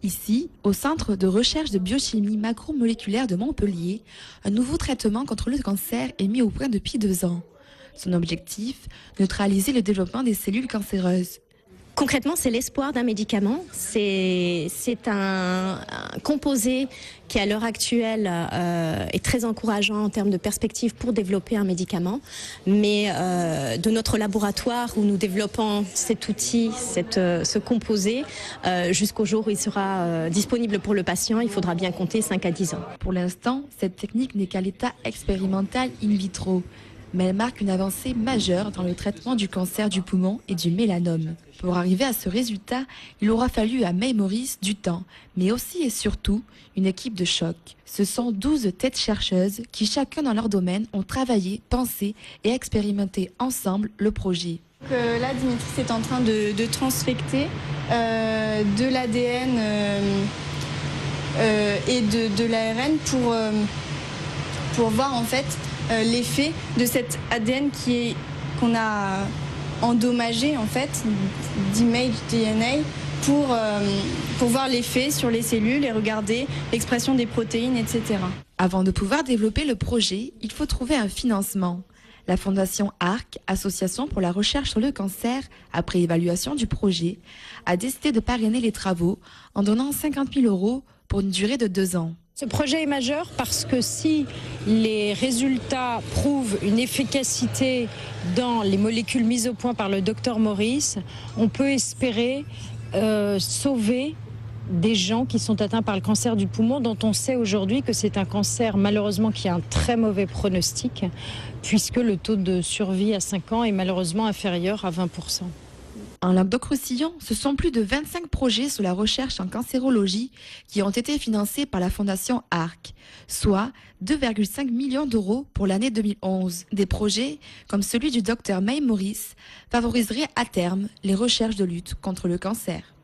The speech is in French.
Ici, au Centre de recherche de biochimie macromoléculaire de Montpellier, un nouveau traitement contre le cancer est mis au point depuis 2 ans. Son objectif, neutraliser le développement des cellules cancéreuses. Concrètement, c'est l'espoir d'un médicament. C'est un composé qui, à l'heure actuelle, est très encourageant en termes de perspectives pour développer un médicament. Mais de notre laboratoire où nous développons cet outil, ce composé, jusqu'au jour où il sera disponible pour le patient, il faudra bien compter 5 à 10 ans. Pour l'instant, cette technique n'est qu'à l'état expérimental in vitro, mais elle marque une avancée majeure dans le traitement du cancer du poumon et du mélanome. Pour arriver à ce résultat, il aura fallu à May Morris du temps, mais aussi et surtout une équipe de choc. Ce sont 12 têtes chercheuses qui, chacun dans leur domaine, ont travaillé, pensé et expérimenté ensemble le projet. Là, Dimitri est en train de transfecter de l'ADN et de l'ARN pour voir en fait l'effet de cet ADN qu'on a endommagé en fait, d'image DNA, pour voir l'effet sur les cellules et regarder l'expression des protéines, etc. Avant de pouvoir développer le projet, il faut trouver un financement. La Fondation ARC, Association pour la recherche sur le cancer, après évaluation du projet, a décidé de parrainer les travaux en donnant 50 000 € pour une durée de 2 ans. Ce projet est majeur parce que si les résultats prouvent une efficacité dans les molécules mises au point par le docteur Morris, on peut espérer sauver des gens qui sont atteints par le cancer du poumon, dont on sait aujourd'hui que c'est un cancer malheureusement qui a un très mauvais pronostic, puisque le taux de survie à 5 ans est malheureusement inférieur à 20%. En Languedoc-Roussillon, ce sont plus de 25 projets sur la recherche en cancérologie qui ont été financés par la Fondation ARC, soit 2,5 millions d'euros pour l'année 2011. Des projets, comme celui du docteur May Morris, favoriseraient à terme les recherches de lutte contre le cancer.